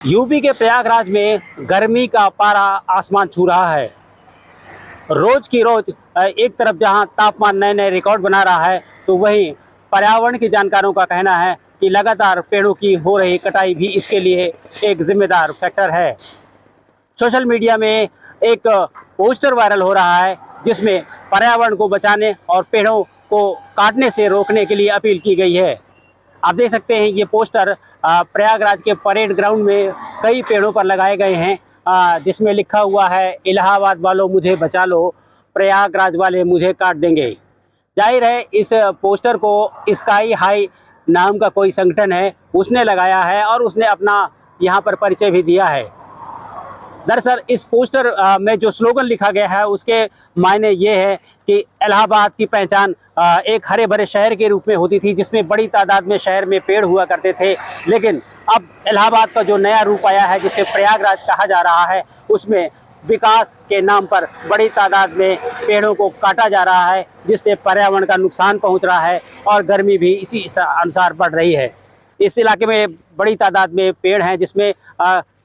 UP के प्रयागराज में गर्मी का पारा आसमान छू रहा है। रोज की रोज एक तरफ जहां तापमान नए नए रिकॉर्ड बना रहा है, तो वहीं पर्यावरण के जानकारों का कहना है कि लगातार पेड़ों की हो रही कटाई भी इसके लिए एक जिम्मेदार फैक्टर है। सोशल मीडिया में एक पोस्टर वायरल हो रहा है जिसमें पर्यावरण को बचाने और पेड़ों को काटने से रोकने के लिए अपील की गई है। आप देख सकते हैं ये पोस्टर प्रयागराज के परेड ग्राउंड में कई पेड़ों पर लगाए गए हैं, जिसमें लिखा हुआ है, इलाहाबाद वालों मुझे बचा लो, प्रयागराज वाले मुझे काट देंगे। जाहिर है इस पोस्टर को स्काई हाई नाम का कोई संगठन है उसने लगाया है और उसने अपना यहाँ पर परिचय भी दिया है। दरअसल इस पोस्टर में जो स्लोगन लिखा गया है उसके मायने ये है कि इलाहाबाद की पहचान एक हरे भरे शहर के रूप में होती थी, जिसमें बड़ी तादाद में शहर में पेड़ हुआ करते थे। लेकिन अब इलाहाबाद का जो नया रूप आया है, जिसे प्रयागराज कहा जा रहा है, उसमें विकास के नाम पर बड़ी तादाद में पेड़ों को काटा जा रहा है, जिससे पर्यावरण का नुकसान पहुंच रहा है और गर्मी भी इसी अनुसार बढ़ रही है। इस इलाके में बड़ी तादाद में पेड़ हैं, जिसमें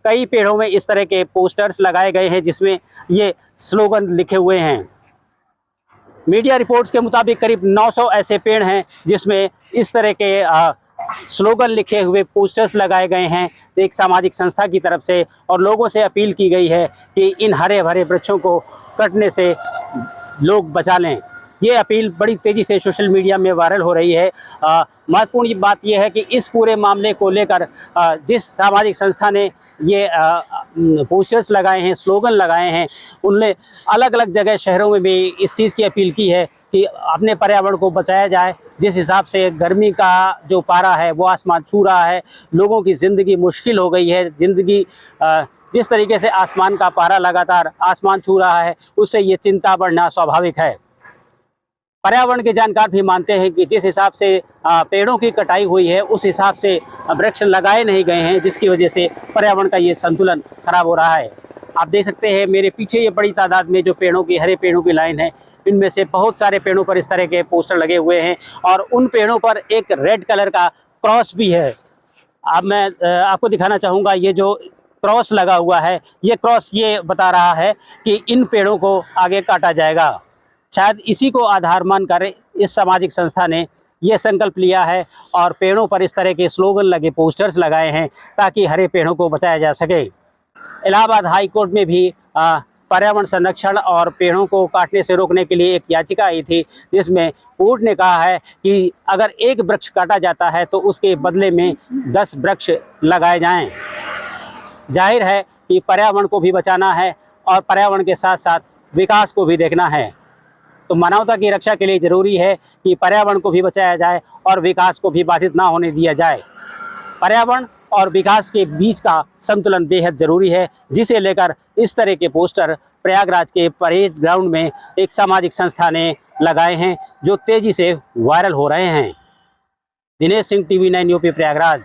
कई पेड़ों में इस तरह के पोस्टर्स लगाए गए हैं जिसमें ये स्लोगन लिखे हुए हैं। मीडिया रिपोर्ट्स के मुताबिक करीब 900 ऐसे पेड़ हैं जिसमें इस तरह के स्लोगन लिखे हुए पोस्टर्स लगाए गए हैं एक सामाजिक संस्था की तरफ से, और लोगों से अपील की गई है कि इन हरे भरे वृक्षों को कटने से लोग बचा लें। ये अपील बड़ी तेज़ी से सोशल मीडिया में वायरल हो रही है। महत्वपूर्ण बात यह है कि इस पूरे मामले को लेकर जिस सामाजिक संस्था ने ये पोस्टर्स लगाए हैं, स्लोगन लगाए हैं, उनने अलग अलग जगह शहरों में भी इस चीज़ की अपील की है कि अपने पर्यावरण को बचाया जाए। जिस हिसाब से गर्मी का जो पारा है वो आसमान छू रहा है, लोगों की ज़िंदगी मुश्किल हो गई है। ज़िंदगी जिस तरीके से आसमान का पारा लगातार आसमान छू रहा है, उससे ये चिंता बढ़ना स्वाभाविक है। पर्यावरण के जानकार भी मानते हैं कि जिस हिसाब से पेड़ों की कटाई हुई है उस हिसाब से वृक्ष लगाए नहीं गए हैं, जिसकी वजह से पर्यावरण का ये संतुलन खराब हो रहा है। आप देख सकते हैं मेरे पीछे ये बड़ी तादाद में जो पेड़ों की हरे पेड़ों की लाइन है, इनमें से बहुत सारे पेड़ों पर इस तरह के पोस्टर लगे हुए हैं और उन पेड़ों पर एक रेड कलर का क्रॉस भी है। अब मैं आपको दिखाना चाहूँगा, ये जो क्रॉस लगा हुआ है, ये क्रॉस ये बता रहा है कि इन पेड़ों को आगे काटा जाएगा। शायद इसी को आधार मानकर इस सामाजिक संस्था ने यह संकल्प लिया है और पेड़ों पर इस तरह के स्लोगन लगे पोस्टर्स लगाए हैं ताकि हरे पेड़ों को बचाया जा सके। इलाहाबाद हाई कोर्ट में भी पर्यावरण संरक्षण और पेड़ों को काटने से रोकने के लिए एक याचिका आई थी, जिसमें कोर्ट ने कहा है कि अगर एक वृक्ष काटा जाता है तो उसके बदले में 10 वृक्ष लगाए जाएं। जाहिर है कि पर्यावरण को भी बचाना है और पर्यावरण के साथ साथ विकास को भी देखना है। तो मानवता की रक्षा के लिए ज़रूरी है कि पर्यावरण को भी बचाया जाए और विकास को भी बाधित ना होने दिया जाए। पर्यावरण और विकास के बीच का संतुलन बेहद ज़रूरी है, जिसे लेकर इस तरह के पोस्टर प्रयागराज के परेड ग्राउंड में एक सामाजिक संस्था ने लगाए हैं, जो तेज़ी से वायरल हो रहे हैं। Dinesh Singh, TV9 UP Prayagraj.